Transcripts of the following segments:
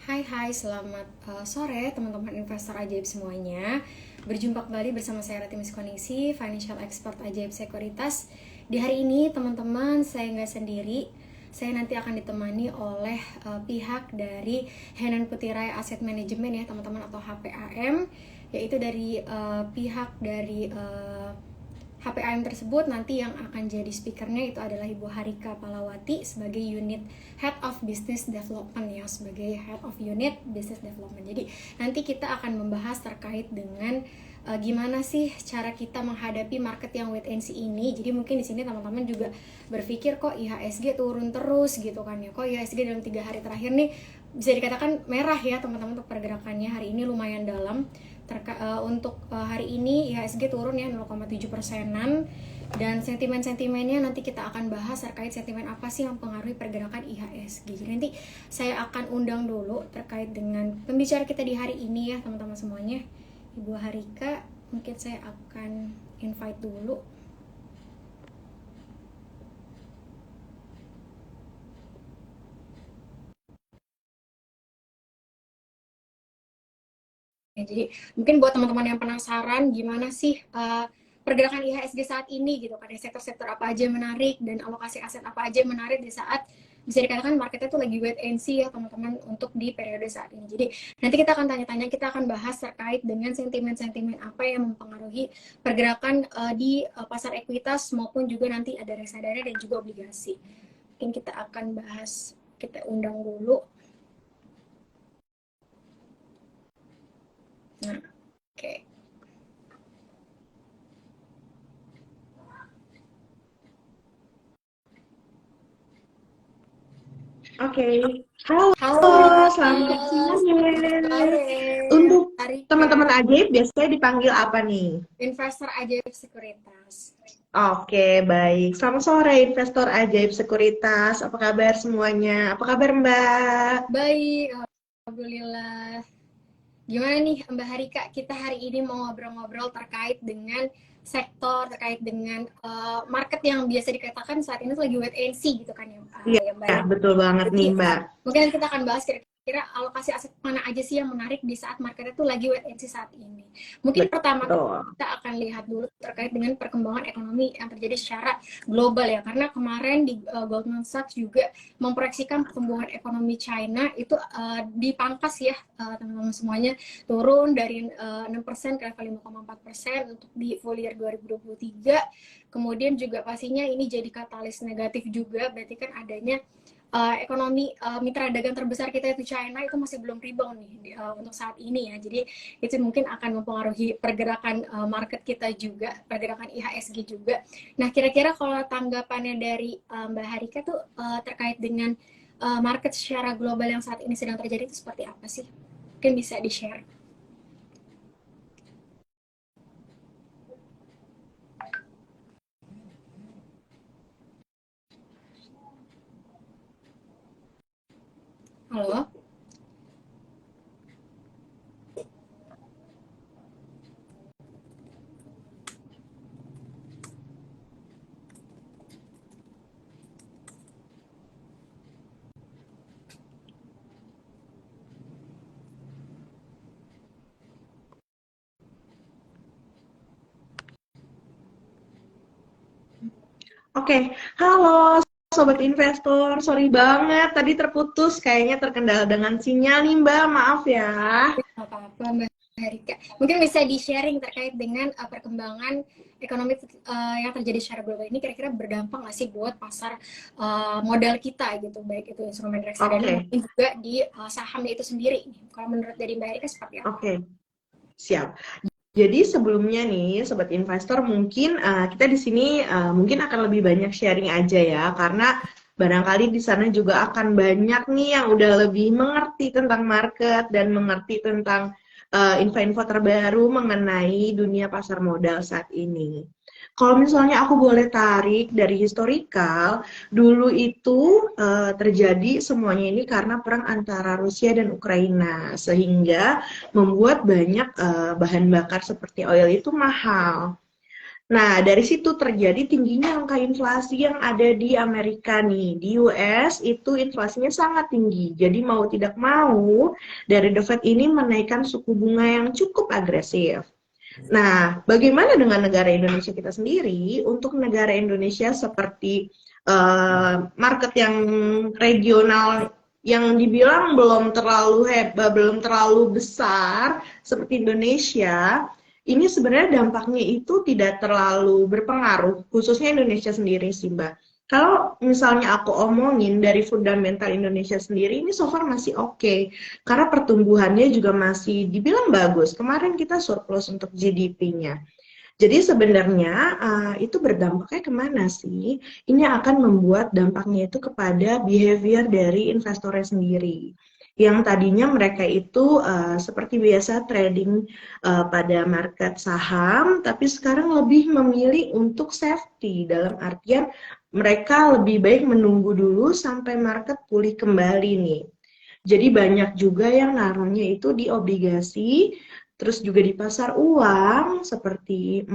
Hai, selamat sore teman-teman investor ajaib semuanya. Berjumpa kembali bersama saya Rati Miskonisi, Financial Expert Ajaib Sekuritas. Di hari ini teman-teman saya nggak sendiri. Saya nanti akan ditemani oleh pihak dari Henan Putirai Asset Management ya teman-teman, atau HPAM, yaitu dari pihak dari HPAM tersebut. Nanti yang akan jadi speakernya itu adalah Ibu Harika Palawati sebagai Unit Head of Business Development ya, sebagai Head of Unit Business Development. Jadi nanti kita akan membahas terkait dengan gimana sih cara kita menghadapi market yang wait and see ini. Jadi mungkin di sini teman-teman juga berpikir kok IHSG turun terus gitu kan ya. Kok IHSG dalam 3 hari terakhir nih bisa dikatakan merah ya teman-teman untuk pergerakannya. Hari ini lumayan dalam. Untuk hari ini IHSG turun ya 0,7%-an, dan sentimen-sentimennya nanti kita akan bahas terkait sentimen apa sih yang mempengaruhi pergerakan IHSG. Jadi nanti saya akan undang dulu terkait dengan pembicara kita di hari ini ya teman-teman semuanya. Ibu Harika, mungkin saya akan invite dulu. Ya, jadi mungkin buat teman-teman yang penasaran gimana sih pergerakan IHSG saat ini gitu kan, sektor-sektor apa aja yang menarik dan alokasi aset apa aja yang menarik di saat bisa dikatakan marketnya tuh lagi wait and see ya teman-teman untuk di periode saat ini. Jadi nanti kita akan tanya-tanya, kita akan bahas terkait dengan sentimen-sentimen apa yang mempengaruhi pergerakan di pasar ekuitas maupun juga nanti ada reksadana dan juga obligasi. Mungkin kita akan bahas, kita undang dulu. Nah, oke. Oke, halo, Halo selamat Harika, selamat siang. sore. Untuk Harika, teman-teman ajaib biasanya dipanggil apa nih? investor ajaib sekuritas. Oke, baik. Selamat sore, investor ajaib sekuritas. Apa kabar semuanya? Apa kabar Mbak? Baik, alhamdulillah. Gimana nih Mbak Harika, kita hari ini mau ngobrol-ngobrol terkait dengan sektor, terkait dengan market yang biasa dikatakan saat ini tuh lagi wait and see gitu kan ya, Iya, ya Mbak ya. betul banget Jadi nih Mbak. mungkin kita akan bahas kira-kira alokasi aset mana aja sih yang menarik di saat marketnya tuh lagi wait and see saat ini. Mungkin pertama Betul. kita akan lihat dulu terkait dengan perkembangan ekonomi yang terjadi secara global ya, karena kemarin di Goldman Sachs juga memproyeksikan pertumbuhan ekonomi China itu dipangkas ya teman-teman semuanya, turun dari 6% ke level 5,4% untuk di full year 2023. Kemudian juga pastinya ini jadi katalis negatif juga, berarti kan adanya ekonomi mitra dagang terbesar kita itu China itu masih belum rebound nih untuk saat ini ya. Jadi itu mungkin akan mempengaruhi pergerakan market kita juga, pergerakan IHSG juga. Nah, kira-kira kalau tanggapannya dari Mbak Harika tuh terkait dengan market secara global yang saat ini sedang terjadi itu seperti apa sih? Mungkin bisa di-share. Halo? Oke, halo Sobat Investor. Sorry banget, tadi terputus. Kayaknya terkendala dengan sinyal nih Mbak, maaf ya. Nggak apa-apa Mbak Harika. Mungkin bisa di-sharing terkait dengan perkembangan ekonomi yang terjadi secara global ini, kira-kira berdampak nggak sih buat pasar modal kita gitu, baik itu instrumen reksadana Oke, maupun juga di sahamnya itu sendiri. Kalau menurut dari Mbak Harika seperti apa? oke, siap. Jadi sebelumnya nih, sobat investor, mungkin kita di sini mungkin akan lebih banyak sharing aja ya, karena barangkali di sana juga akan banyak nih yang udah lebih mengerti tentang market dan mengerti tentang info-info terbaru mengenai dunia pasar modal saat ini. Kalau misalnya aku boleh tarik dari historikal, dulu itu terjadi semuanya ini karena perang antara Rusia dan Ukraina, sehingga membuat banyak bahan bakar seperti oil itu mahal. Nah, dari situ terjadi tingginya angka inflasi yang ada di Amerika nih. Di US itu inflasinya sangat tinggi. Jadi mau tidak mau, dari The Fed ini menaikkan suku bunga yang cukup agresif. Nah, bagaimana dengan negara Indonesia kita sendiri? Untuk negara Indonesia seperti market yang regional yang dibilang belum terlalu hebat, belum terlalu besar seperti Indonesia, ini sebenarnya dampaknya itu tidak terlalu berpengaruh, khususnya Indonesia sendiri sih, Mbak. Kalau misalnya aku omongin dari fundamental Indonesia sendiri, ini so far masih oke. Karena pertumbuhannya juga masih dibilang bagus. Kemarin kita surplus untuk GDP-nya. Jadi sebenarnya itu berdampaknya kemana sih? Ini akan membuat dampaknya itu kepada behavior dari investornya sendiri. Yang tadinya mereka itu seperti biasa trading pada market saham, tapi sekarang lebih memilih untuk safety. Dalam artian mereka lebih baik menunggu dulu sampai market pulih kembali nih. Jadi banyak juga yang naruhnya itu di obligasi, terus juga di pasar uang seperti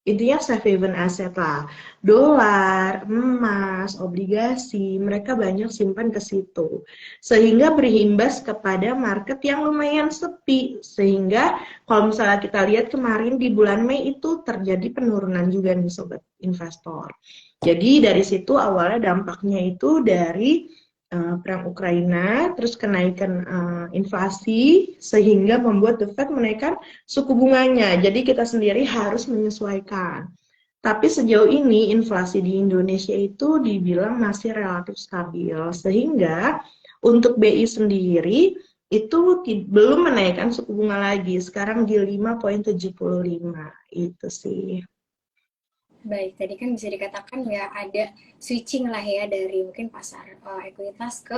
intinya safe haven aset lah, dolar, emas, obligasi, mereka banyak simpan ke situ, sehingga berimbas kepada market yang lumayan sepi. Sehingga kalau misalnya kita lihat kemarin di bulan Mei itu terjadi penurunan juga nih sobat investor. Jadi dari situ awalnya dampaknya itu dari perang Ukraina, terus kenaikan inflasi, sehingga membuat The Fed menaikkan suku bunganya. Jadi kita sendiri harus menyesuaikan. Tapi sejauh ini inflasi di Indonesia itu dibilang masih relatif stabil, sehingga untuk BI sendiri itu belum menaikkan suku bunga lagi. Sekarang di 5,75 itu sih. Baik, tadi kan bisa dikatakan ya ada switching lah ya dari mungkin pasar ekuitas ke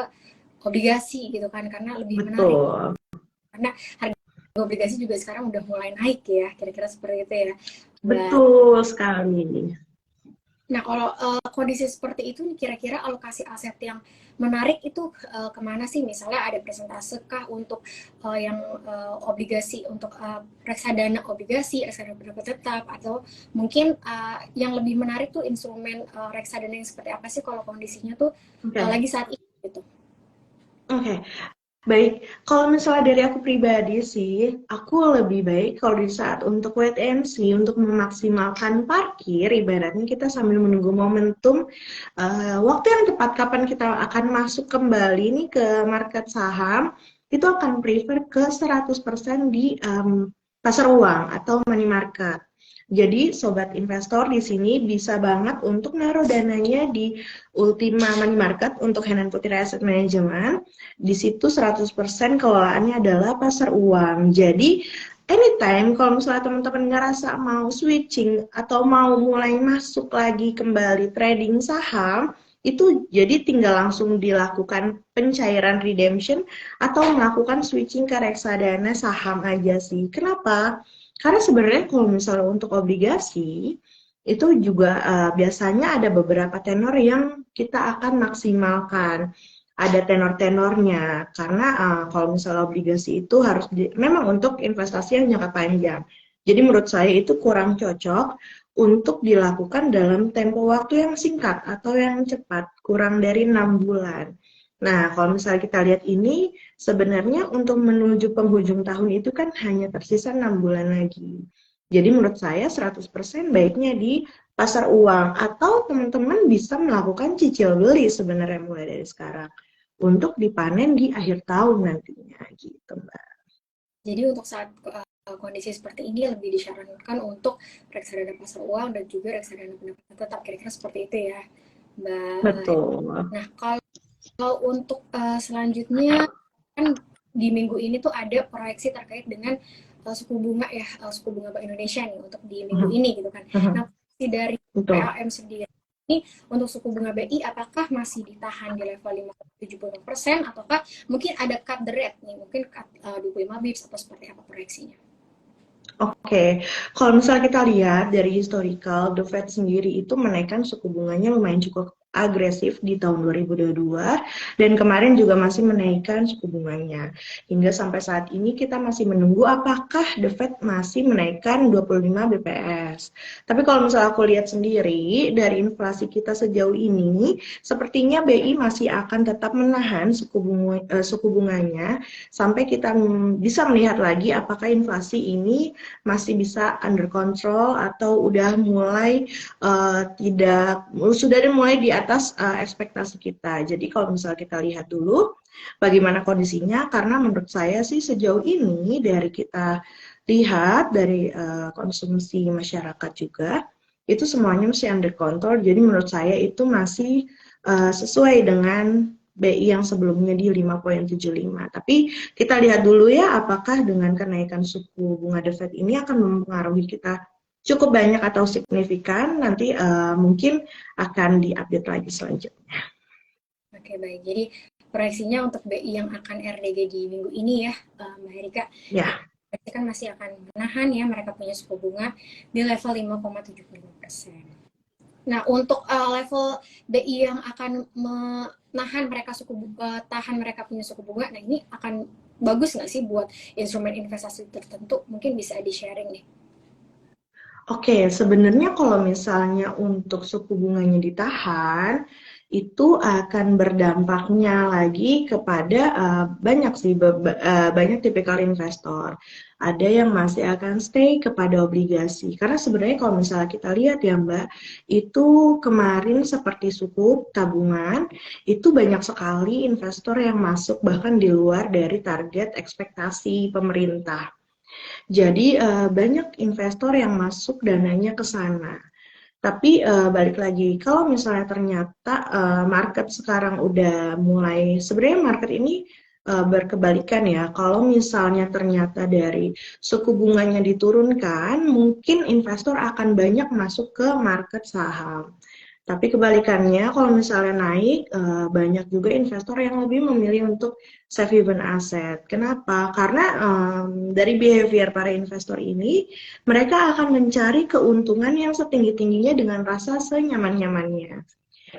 obligasi gitu kan karena lebih menarik. Betul, Karena harga obligasi juga sekarang udah mulai naik ya, kira-kira seperti itu ya. Mbak. betul sekali. Nah, kalau kondisi seperti itu nih kira-kira alokasi aset yang menarik itu kemana sih? Misalnya ada presentase kah untuk yang obligasi untuk reksadana obligasi, reksadana pendapat tetap, atau mungkin yang lebih menarik tuh instrumen reksadana yang seperti apa sih kalau kondisinya tuh Oke. lagi saat ini gitu? Oke, baik. Kalau misalnya dari aku pribadi sih, aku lebih baik kalau di saat untuk wait and see, untuk memaksimalkan parkir, ibaratnya kita sambil menunggu momentum, waktu yang tepat kapan kita akan masuk kembali nih ke market saham, itu akan prefer ke 100% di pasar uang atau money market. Jadi sobat investor di sini bisa banget untuk naruh dananya di Ultima Money Market untuk Henan Putri Asset Management. Di situ 100% kelolaannya adalah pasar uang. Jadi anytime kalau misalnya teman-teman ngerasa mau switching atau mau mulai masuk lagi kembali trading saham, itu jadi tinggal langsung dilakukan pencairan redemption atau melakukan switching ke reksadana saham aja sih. Kenapa? Karena sebenarnya kalau misalnya untuk obligasi, itu juga biasanya ada beberapa tenor yang kita akan maksimalkan. Ada tenor-tenornya, karena kalau misalnya obligasi itu harus memang untuk investasi yang jangka panjang. Jadi menurut saya itu kurang cocok untuk dilakukan dalam tempo waktu yang singkat atau yang cepat, kurang dari 6 bulan. Nah, kalau misalnya kita lihat ini, sebenarnya untuk menuju penghujung tahun itu kan hanya tersisa 6 bulan lagi. Jadi menurut saya 100% baiknya di pasar uang atau teman-teman bisa melakukan cicil beli sebenarnya mulai dari sekarang untuk dipanen di akhir tahun nantinya gitu, Mbak. Jadi untuk saat kondisi seperti ini lebih disarankan untuk reksadana pasar uang dan juga reksadana pendapatan tetap, kira-kira seperti itu ya, Mbak. Betul. Nah, kalau untuk selanjutnya kan di minggu ini tuh ada proyeksi terkait dengan suku bunga ya, suku bunga Bank Indonesia nih untuk di minggu Mhm, ini gitu kan. Nah, mhm, proyeksi dari betul. PAM sendiri ini untuk suku bunga BI apakah masih ditahan di level 5,75% ataukah mungkin ada cut the rate nih, mungkin cut 25 bips atau seperti apa proyeksinya? Oke, kalau misalnya kita lihat dari historical, The Fed sendiri itu menaikkan suku bunganya lumayan cukup agresif di tahun 2022 dan kemarin juga masih menaikkan suku bunganya. Hingga sampai saat ini kita masih menunggu apakah The Fed masih menaikkan 25 BPS. Tapi kalau misalnya aku lihat sendiri dari inflasi kita sejauh ini, sepertinya BI masih akan tetap menahan suku bunganya sampai kita bisa melihat lagi apakah inflasi ini masih bisa under control atau udah mulai tidak sudah ada mulai di atas ekspektasi kita. Jadi kalau misalnya kita lihat dulu bagaimana kondisinya, karena menurut saya sih sejauh ini dari kita lihat dari konsumsi masyarakat juga itu semuanya masih under control. Jadi menurut saya itu masih sesuai dengan BI yang sebelumnya di 5,75. Tapi kita lihat dulu ya apakah dengan kenaikan suku bunga The Fed ini akan mempengaruhi kita cukup banyak atau signifikan, nanti mungkin akan diupdate lagi selanjutnya. Oke, baik. Jadi proyeksinya untuk BI yang akan RDG di minggu ini ya, Mbak Erika, Ya, kan masih akan menahan ya mereka punya suku bunga di level 5,75%. Nah, untuk level BI yang akan menahan mereka tahan mereka punya suku bunga, nah ini akan bagus nggak sih buat instrumen investasi tertentu? Mungkin bisa di-sharing nih. oke. Sebenarnya kalau misalnya untuk suku bunganya ditahan, itu akan berdampaknya lagi kepada banyak sih, banyak tipikal investor. Ada yang masih akan stay kepada obligasi. Karena sebenarnya kalau misalnya kita lihat ya Mbak, itu kemarin seperti suku tabungan, itu banyak sekali investor yang masuk bahkan di luar dari target ekspektasi pemerintah. Jadi banyak investor yang masuk dananya ke sana. Tapi balik lagi, kalau misalnya ternyata market sekarang udah mulai, sebenarnya market ini berkebalikan ya. Kalau misalnya ternyata dari suku bunganya diturunkan, mungkin investor akan banyak masuk ke market saham. Tapi kebalikannya, kalau misalnya naik, banyak juga investor yang lebih memilih untuk safe haven aset. Kenapa? Karena dari behavior para investor ini, mereka akan mencari keuntungan yang setinggi-tingginya dengan rasa senyaman-nyamannya.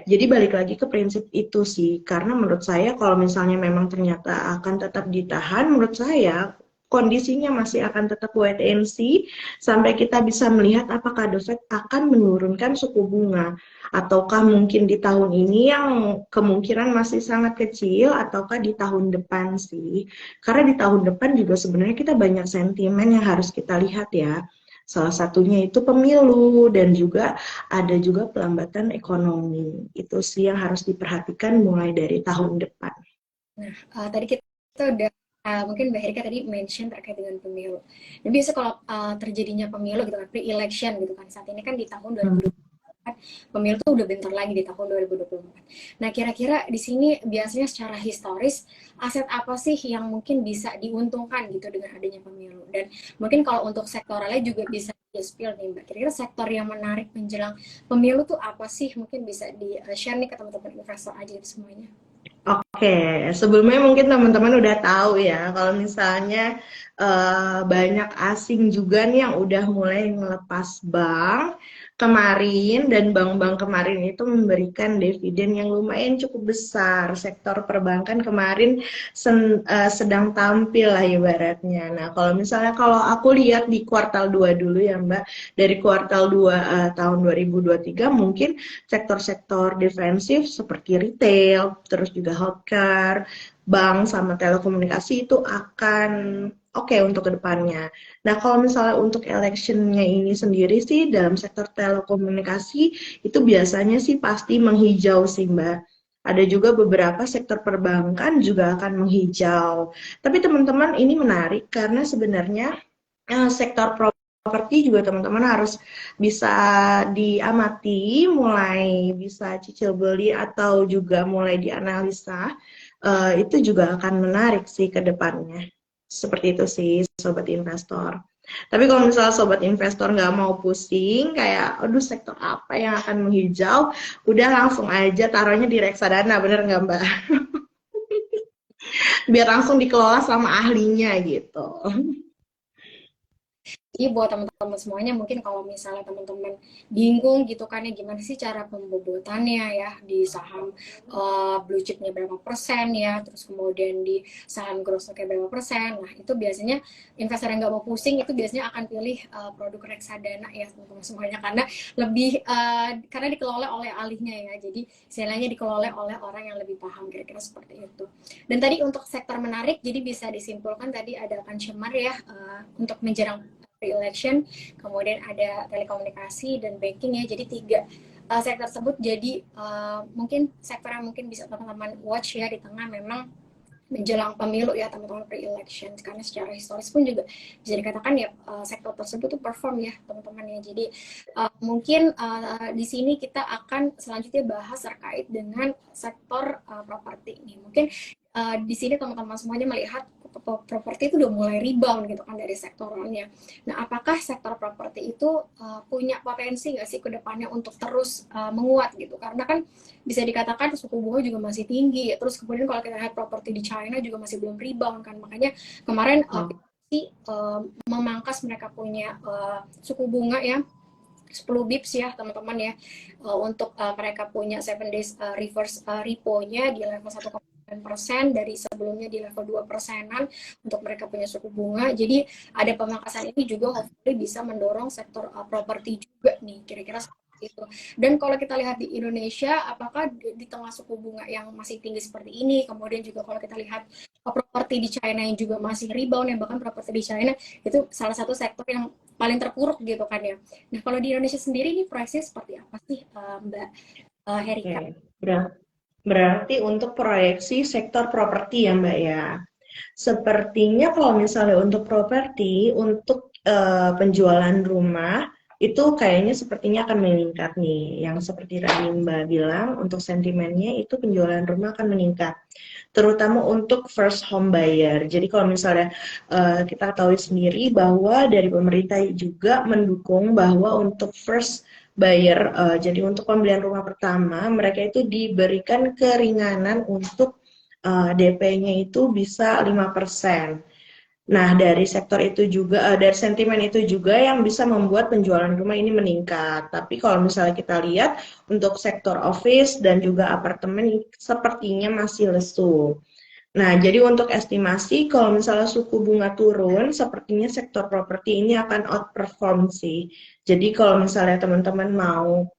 Jadi balik lagi ke prinsip itu sih, karena menurut saya kalau misalnya memang ternyata akan tetap ditahan, menurut saya kondisinya masih akan tetap wait and see sampai kita bisa melihat apakah The Fed akan menurunkan suku bunga ataukah mungkin di tahun ini yang kemungkinan masih sangat kecil ataukah di tahun depan sih. Karena di tahun depan juga sebenarnya kita banyak sentimen yang harus kita lihat ya. Salah satunya itu pemilu dan juga ada juga pelambatan ekonomi. Itu sih yang harus diperhatikan mulai dari tahun depan. Nah, tadi kita udah mungkin Mbak Erika tadi mention terkait dengan pemilu. Dan biasa kalau terjadinya pemilu gitu kan, pre-election gitu kan, saat ini kan di tahun 2024, pemilu tuh udah bentar lagi di tahun 2024. Nah, kira-kira di sini biasanya secara historis, aset apa sih yang mungkin bisa diuntungkan gitu dengan adanya pemilu? Dan mungkin kalau untuk sektoralnya juga bisa di-spill nih Mbak. Kira-kira sektor yang menarik menjelang pemilu tuh apa sih? Mungkin bisa di-share nih ke teman-teman investor aja semuanya. Oke, sebelumnya mungkin teman-teman udah tahu ya, kalau misalnya banyak asing juga nih yang udah mulai ngelepas bank kemarin dan bank-bank kemarin itu memberikan dividen yang lumayan cukup besar. Sektor perbankan kemarin sedang tampil lah ibaratnya. Nah, kalau aku lihat di kuartal 2 dulu ya Mbak, dari kuartal 2 tahun 2023 mungkin sektor-sektor defensif seperti retail, terus juga healthcare, bank sama telekomunikasi itu akan oke untuk kedepannya. Nah, kalau misalnya untuk electionnya ini sendiri sih dalam sektor telekomunikasi itu biasanya sih pasti menghijau sih Mbak. Ada juga beberapa sektor perbankan juga akan menghijau. Tapi teman-teman ini menarik karena sebenarnya sektor properti juga teman-teman harus bisa diamati, mulai bisa cicil beli atau juga mulai dianalisa, itu juga akan menarik sih ke depannya. Seperti itu sih sobat investor. Tapi kalau misalnya sobat investor nggak mau pusing, kayak aduh sektor apa yang akan menghijau, udah langsung aja taruhnya di reksadana, bener nggak Mbak? Biar langsung dikelola sama ahlinya gitu. Jadi buat teman-teman semuanya mungkin kalau misalnya teman-teman bingung gitu kan ya gimana sih cara pembobotannya ya di saham blue chipnya berapa persen ya, terus kemudian di saham growth stocknya berapa persen. Nah itu biasanya investor yang nggak mau pusing itu biasanya akan pilih produk reksadana ya teman-teman semuanya karena lebih karena dikelola oleh ahlinya ya. Jadi istilahnya dikelola oleh orang yang lebih paham kira-kira seperti itu. Dan tadi untuk sektor menarik jadi bisa disimpulkan tadi ada consumer ya untuk menjelang pre-election, kemudian ada telekomunikasi dan banking ya. Jadi tiga sektor tersebut jadi mungkin sektor yang mungkin bisa teman-teman watch ya di tengah memang menjelang pemilu ya teman-teman pre-election karena secara historis pun juga bisa dikatakan ya sektor tersebut tuh perform ya teman-teman ya. Jadi mungkin di sini kita akan selanjutnya bahas terkait dengan sektor properti ini. Mungkin di sini teman-teman semuanya melihat properti itu udah mulai rebound gitu kan dari sektoralnya. Nah, apakah sektor properti itu punya potensi nggak sih ke depannya untuk terus menguat gitu? Karena kan bisa dikatakan suku bunga juga masih tinggi. Terus kemudian kalau kita lihat properti di China juga masih belum rebound kan. Makanya kemarin memangkas mereka punya suku bunga ya 10 bips ya teman-teman ya untuk mereka punya 7 days reverse repo-nya di level 1,9% dari sebelumnya di level 2%-an untuk mereka punya suku bunga. Jadi ada pemangkasan ini juga hopefully bisa mendorong sektor properti juga nih kira-kira seperti itu. Dan kalau kita lihat di Indonesia, apakah di tengah suku bunga yang masih tinggi seperti ini, kemudian juga kalau kita lihat properti di China yang juga masih rebound, yang bahkan properti di China itu salah satu sektor yang paling terpuruk gitu kan ya. Nah, kalau di Indonesia sendiri ini proyeksinya seperti apa sih, Mbak Herika? Oke, berarti untuk proyeksi sektor properti ya Mbak ya. Sepertinya kalau misalnya untuk properti, untuk penjualan rumah, itu kayaknya sepertinya akan meningkat nih. Yang seperti tadi Mbak bilang, untuk sentimennya itu penjualan rumah akan meningkat. Terutama untuk first home buyer. Jadi kalau misalnya kita tahu sendiri bahwa dari pemerintah juga mendukung bahwa untuk first buyer, jadi untuk pembelian rumah pertama, mereka itu diberikan keringanan untuk DP-nya itu bisa 5%. Nah, dari sektor itu juga, dari sentimen itu juga yang bisa membuat penjualan rumah ini meningkat. Tapi kalau misalnya kita lihat untuk sektor office dan juga apartemen sepertinya masih lesu. Nah, jadi untuk estimasi kalau misalnya suku bunga turun, sepertinya sektor properti ini akan outperform sih. Jadi kalau misalnya teman-teman mau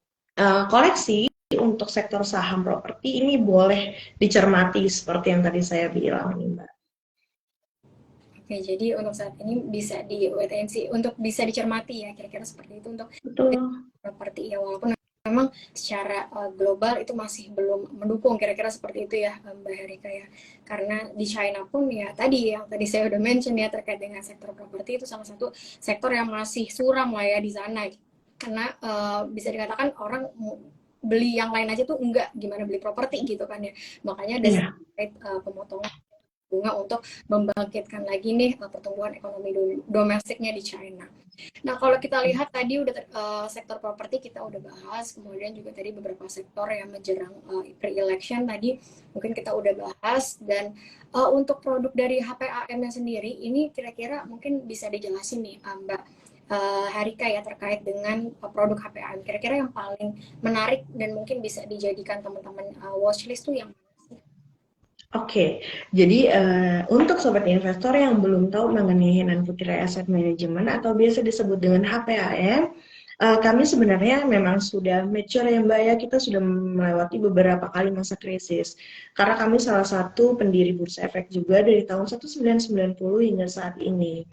koleksi untuk sektor saham properti ini boleh dicermati seperti yang tadi saya bilang nih, Mbak. Oke, jadi untuk saat ini bisa di wait and see, untuk bisa dicermati ya kira-kira seperti itu untuk Betul. properti ya walaupun memang secara global itu masih belum mendukung kira-kira seperti itu ya Mbak Herika ya karena di China pun ya tadi yang tadi saya udah mention ya terkait dengan sektor properti itu salah satu sektor yang masih suram lah ya di sana karena bisa dikatakan orang beli yang lain aja tuh enggak gimana beli properti gitu kan ya makanya ada Iya. pemotongan bunga untuk membangkitkan lagi nih pertumbuhan ekonomi domestiknya di China. Nah, kalau kita lihat tadi udah sektor properti kita udah bahas, kemudian juga tadi beberapa sektor yang menjelang pre-election tadi mungkin kita udah bahas dan untuk produk dari HPAM-nya sendiri ini kira-kira mungkin bisa dijelasin nih Mbak Harika ya terkait dengan produk HPAM. Kira-kira yang paling menarik dan mungkin bisa dijadikan teman-teman watchlist tuh yang Oke, jadi untuk sobat investor yang belum tahu mengenai Henan Putri Asset Management atau biasa disebut dengan HPAM, kami sebenarnya memang sudah mature ya Mbak ya, kita sudah melewati beberapa kali masa krisis. Karena kami salah satu pendiri Bursa Efek juga dari tahun 1990 hingga saat ini.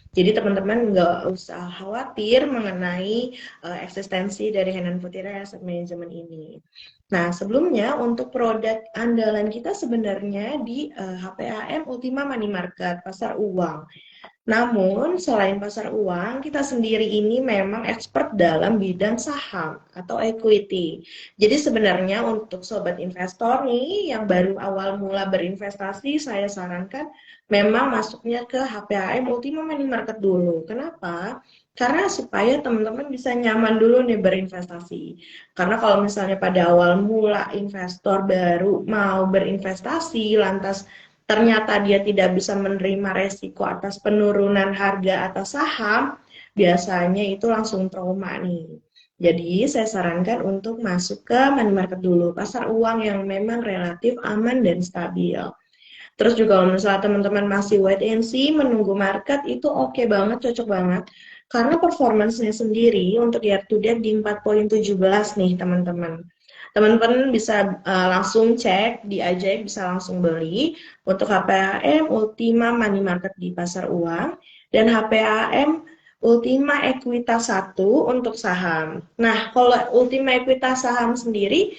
Jadi teman-teman nggak usah khawatir mengenai eksistensi dari Henan Putri Asset Management ini. Nah, sebelumnya untuk produk andalan kita sebenarnya di HPAM Ultima Money Market, pasar uang. Namun, selain pasar uang, kita sendiri ini memang expert dalam bidang saham atau equity. Jadi sebenarnya untuk sobat investor nih yang baru awal mula berinvestasi, saya sarankan memang masuknya ke HPAM Ultima Money Market dulu. Kenapa? Karena supaya teman-teman bisa nyaman dulu nih berinvestasi. Karena kalau misalnya pada awal mula investor baru mau berinvestasi, lantas ternyata dia tidak bisa menerima resiko atas penurunan harga atas saham, biasanya itu langsung trauma nih. Jadi saya sarankan untuk masuk ke money market dulu, pasar uang yang memang relatif aman dan stabil. Terus juga kalau misalnya teman-teman masih wait and see, menunggu market itu oke banget, cocok banget. Karena performance-nya sendiri untuk year to date di 4,17 nih teman-teman. Teman-teman bisa langsung cek di Ajaib, bisa langsung beli untuk HPAM Ultima Money Market di pasar uang dan HPAM Ultima Equitas 1 untuk saham. Nah, kalau Ultima Equitas saham sendiri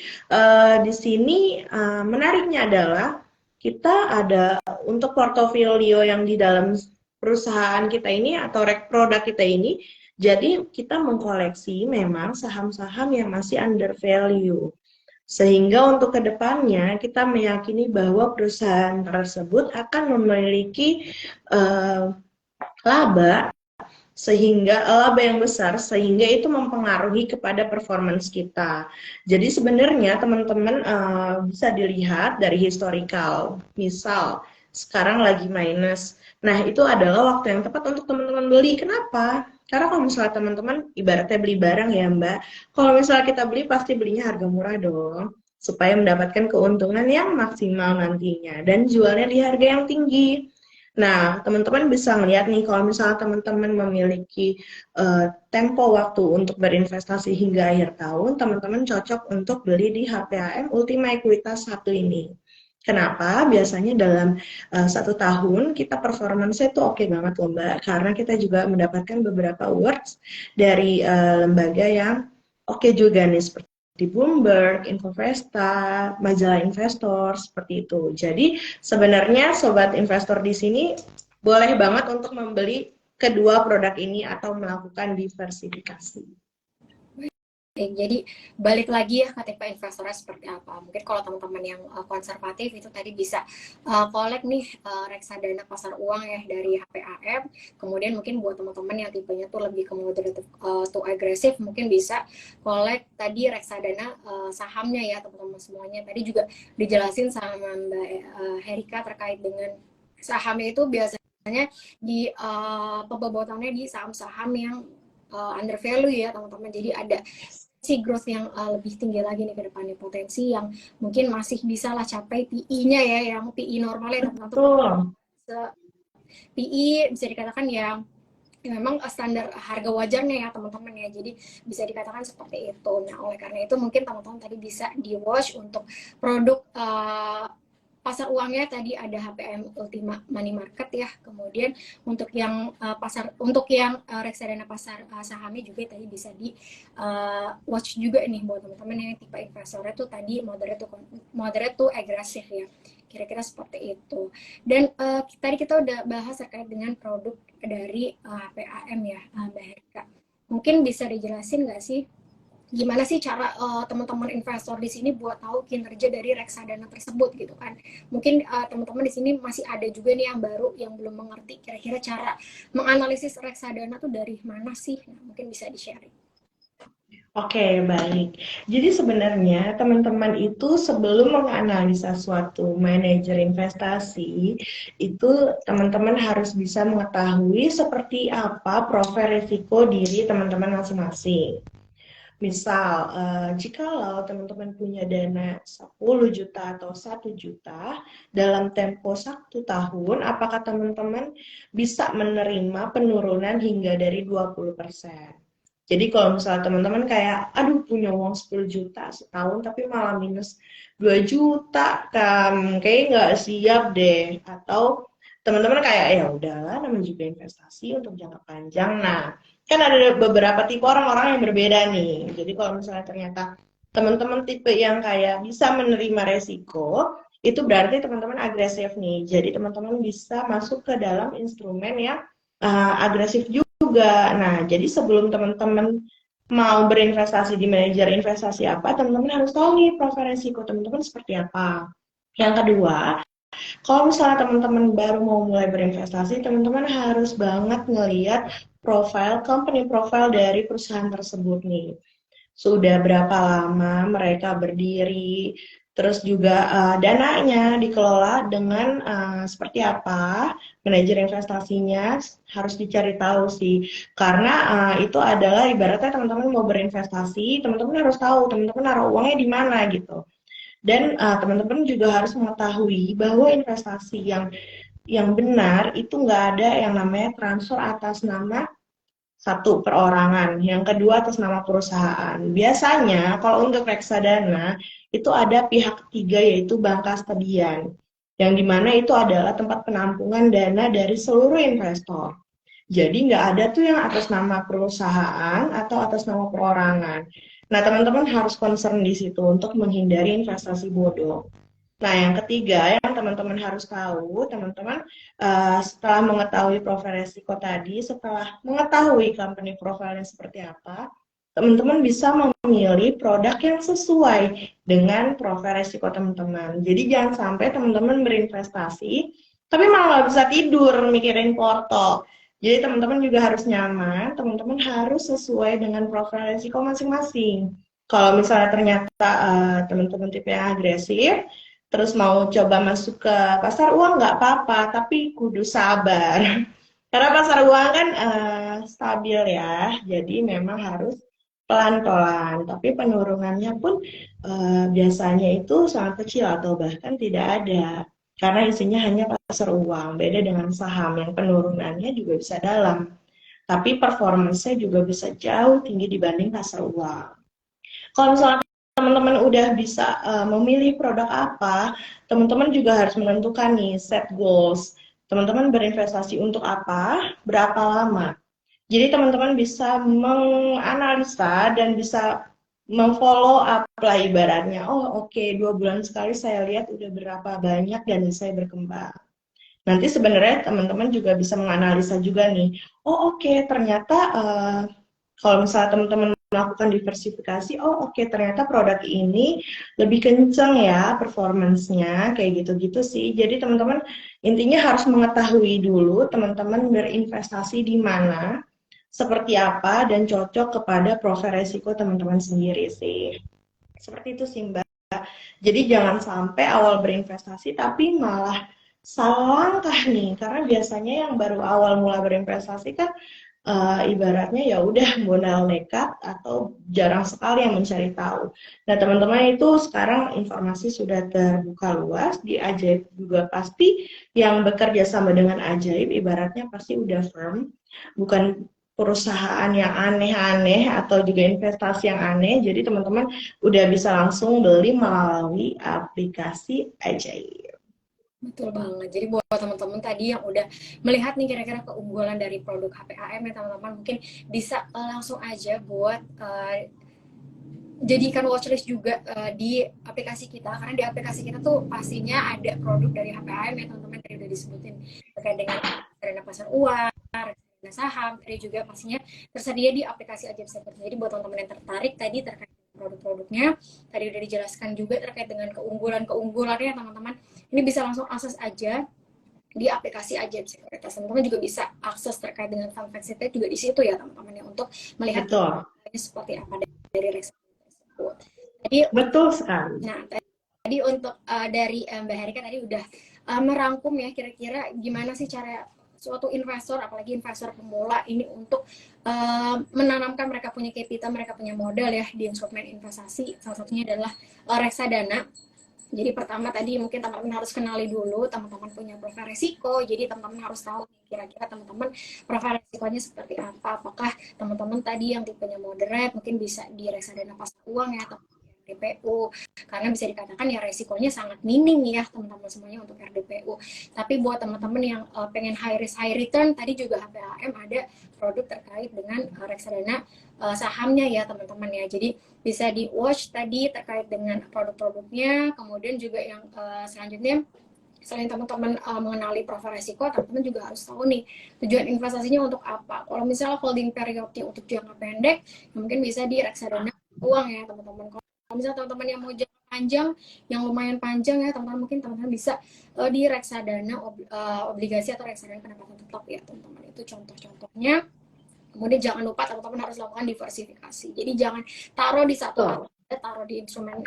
di sini menariknya adalah kita ada untuk portofolio yang di dalam perusahaan kita ini atau produk kita ini, jadi kita mengkoleksi memang saham-saham yang masih under value. Sehingga untuk kedepannya kita meyakini bahwa perusahaan tersebut akan memiliki laba sehingga laba yang besar sehingga itu mempengaruhi kepada performance kita. Jadi sebenarnya teman-teman bisa dilihat dari historical. Misal sekarang lagi minus. Nah, itu adalah waktu yang tepat untuk teman-teman beli. Kenapa? Karena kalau misalnya teman-teman ibaratnya beli barang ya Mbak, kalau misalnya kita beli pasti belinya harga murah dong, supaya mendapatkan keuntungan yang maksimal nantinya dan jualnya di harga yang tinggi. Nah, teman-teman bisa ngeliat nih kalau misalnya teman-teman memiliki tempo waktu untuk berinvestasi hingga akhir tahun, teman-teman cocok untuk beli di HPAM Ultima Equitas 1 ini. Kenapa? Biasanya dalam 1 tahun kita performance itu oke banget loh Mbak, karena kita juga mendapatkan beberapa awards dari lembaga yang oke juga nih seperti di Bloomberg, Infovesta, majalah investor seperti itu. Jadi sebenarnya sobat investor di sini boleh banget untuk membeli kedua produk ini atau melakukan diversifikasi. Jadi balik lagi ya ke tipe investornya seperti apa. Mungkin kalau teman-teman yang konservatif itu tadi bisa collect nih reksadana pasar uang ya dari HPAM. Kemudian mungkin buat teman-teman yang tipenya tuh lebih ke moderate to agresif, mungkin bisa collect tadi reksadana sahamnya ya teman-teman semuanya. Tadi juga dijelasin sama Mbak Herika terkait dengan sahamnya itu biasanya di pembobotannya di saham-saham yang under value ya teman-teman. Jadi ada si growth yang lebih tinggi lagi nih ke depannya, potensi yang mungkin masih bisa lah capai PI-nya ya, yang PI normalnya teman-teman. PI bisa dikatakan yang memang standar harga wajarnya ya teman-teman ya, jadi bisa dikatakan seperti itu. Nah oleh karena itu mungkin teman-teman tadi bisa di watch untuk produk pasar uangnya tadi ada HPM Ultima Money Market ya. Kemudian untuk yang reksadana pasar sahamnya juga tadi bisa di watch juga nih buat teman-teman yang tipe investornya tuh tadi moderate to agresif ya. Kira-kira seperti itu. Dan tadi kita udah bahas terkait dengan produk dari HPAM ya, Mbak Herika. Mungkin bisa dijelasin nggak sih gimana sih cara teman-teman investor di sini buat tahu kinerja dari reksadana tersebut gitu kan? Mungkin teman-teman di sini masih ada juga nih yang baru yang belum mengerti kira-kira cara menganalisis reksadana tuh dari mana sih? Nah, mungkin bisa di-sharing. Oke, baik. Jadi sebenarnya teman-teman itu sebelum menganalisa suatu manajer investasi, itu teman-teman harus bisa mengetahui seperti apa profil risiko diri teman-teman masing-masing. Misal, jikalau teman-teman punya dana 10 juta atau 1 juta dalam tempo 1 tahun, apakah teman-teman bisa menerima penurunan hingga dari 20%? Jadi kalau misalnya teman-teman kayak, aduh punya uang 10 juta setahun tapi malah minus 2 juta, kayak nggak siap deh. Atau teman-teman kayak, ya udahlah namanya juga investasi untuk jangka panjang. Nah, kan ada beberapa tipe orang-orang yang berbeda nih. Jadi kalau misalnya ternyata teman-teman tipe yang kayak bisa menerima resiko, itu berarti teman-teman agresif nih. Jadi teman-teman bisa masuk ke dalam instrumen yang agresif juga. Nah, jadi sebelum teman-teman mau berinvestasi di manajer investasi apa, teman-teman harus tahu nih profil resiko teman-teman seperti apa. Yang kedua, kalau misalnya teman-teman baru mau mulai berinvestasi, teman-teman harus banget ngeliat company profile dari perusahaan tersebut nih. Sudah berapa lama mereka berdiri, Terus juga dananya dikelola dengan seperti apa, manajer investasinya harus dicari tahu sih. Karena itu adalah ibaratnya teman-teman mau berinvestasi, teman-teman harus tahu teman-teman naruh uangnya di mana gitu. Dan teman-teman juga harus mengetahui bahwa investasi yang benar itu nggak ada yang namanya transfer atas nama satu perorangan, yang kedua atas nama perusahaan. Biasanya kalau untuk reksadana itu ada pihak ketiga yaitu bank kastedian, yang dimana itu adalah tempat penampungan dana dari seluruh investor. Jadi nggak ada tuh yang atas nama perusahaan atau atas nama perorangan. Nah, teman-teman harus concern di situ untuk menghindari investasi bodong. Nah, yang ketiga yang teman-teman harus tahu, teman-teman setelah mengetahui profil resiko tadi, setelah mengetahui company profilnya seperti apa, teman-teman bisa memilih produk yang sesuai dengan profil resiko teman-teman. Jadi jangan sampai teman-teman berinvestasi, tapi malah nggak bisa tidur mikirin porto. Jadi teman-teman juga harus nyaman, teman-teman harus sesuai dengan profil resiko masing-masing. Kalau misalnya ternyata teman-teman tipe yang agresif, terus mau coba masuk ke pasar uang nggak apa-apa, tapi kudu sabar. Karena pasar uang kan stabil ya, jadi memang harus pelan-pelan. Tapi penurunannya pun biasanya itu sangat kecil atau bahkan tidak ada. Karena isinya hanya pasar uang, beda dengan saham yang penurunannya juga bisa dalam. Tapi performanya juga bisa jauh tinggi dibanding pasar uang. Kalau misalnya teman-teman udah bisa memilih produk apa, teman-teman juga harus menentukan nih set goals. Teman-teman berinvestasi untuk apa, berapa lama. Jadi teman-teman bisa menganalisa dan bisa memfollow up lah ibaratnya. Oh oke, 2 bulan sekali saya lihat udah berapa banyak dan saya berkembang. Nanti sebenarnya teman-teman juga bisa menganalisa juga nih. Oh oke, ternyata kalau misalnya teman-teman melakukan diversifikasi, oh oke, ternyata produk ini lebih kenceng ya performance-nya, kayak gitu-gitu sih. Jadi teman-teman intinya harus mengetahui dulu teman-teman berinvestasi di mana, seperti apa, dan cocok kepada profil resiko teman-teman sendiri sih. Seperti itu sih Mbak. Jadi jangan sampai awal berinvestasi tapi malah salah langkah nih, karena biasanya yang baru awal mulai berinvestasi kan ibaratnya ya udah modal nekat atau jarang sekali yang mencari tahu. Nah teman-teman itu sekarang informasi sudah terbuka luas di Ajaib juga pasti yang bekerja sama dengan Ajaib ibaratnya pasti udah firm, bukan perusahaan yang aneh-aneh atau juga investasi yang aneh. Jadi teman-teman udah bisa langsung beli melalui aplikasi Ajaib. Betul banget. Jadi buat teman-teman tadi yang udah melihat nih kira-kira keunggulan dari produk HPAM ya teman-teman, mungkin bisa langsung aja buat jadikan watchlist juga di aplikasi kita, karena di aplikasi kita tuh pastinya ada produk dari HPAM ya teman-teman, tadi udah disebutin terkait dengan reksadana pasar uang, reksadana saham, tadi juga pastinya tersedia di aplikasi Ajaib Sekuritas. Jadi buat teman-teman yang tertarik tadi terkait produk-produknya, tadi udah dijelaskan juga terkait dengan keunggulan-keunggulannya teman-teman, ini bisa langsung akses aja di aplikasi Ajaib Sekuritas. Teman-teman juga bisa akses terkait dengan fund fact juga di situ ya teman-teman ya, untuk melihat Betul, seperti apa dari reksadana tersebut. Tadi betul sekali. nah tadi untuk dari Mbak Herika tadi udah merangkum ya kira-kira gimana sih cara suatu investor, apalagi investor pemula ini untuk menanamkan mereka punya capital, mereka punya modal ya di instrumen investasi. Salah satunya adalah reksadana. Jadi pertama tadi mungkin teman-teman harus kenali dulu teman-teman punya profil risiko. Jadi teman-teman harus tahu kira-kira teman-teman profil risikonya seperti apa. Apakah teman-teman tadi yang tipenya moderate mungkin bisa di reksadana pasar uang ya, atau RDPU, karena bisa dikatakan ya resikonya sangat minim ya teman-teman semuanya untuk RDPU. Tapi buat teman-teman yang pengen high risk high return, tadi juga HPAM ada produk terkait dengan reksadana sahamnya ya teman-teman ya. Jadi bisa di watch tadi terkait dengan produk-produknya, kemudian juga yang selanjutnya selain teman-teman mengenali profil resiko, teman-teman juga harus tahu nih tujuan investasinya untuk apa. Kalau misalnya holding periodnya untuk jangka pendek, ya mungkin bisa di reksadana uang ya teman-teman. Kalau misalnya teman-teman yang mau jangka panjang, yang lumayan panjang ya teman-teman, mungkin teman-teman bisa di reksadana obligasi atau reksadana pendapatan tetap ya teman-teman. Itu contoh-contohnya. Kemudian jangan lupa teman-teman harus lakukan diversifikasi. Jadi jangan taruh di satu Betul. aset taruh di instrumen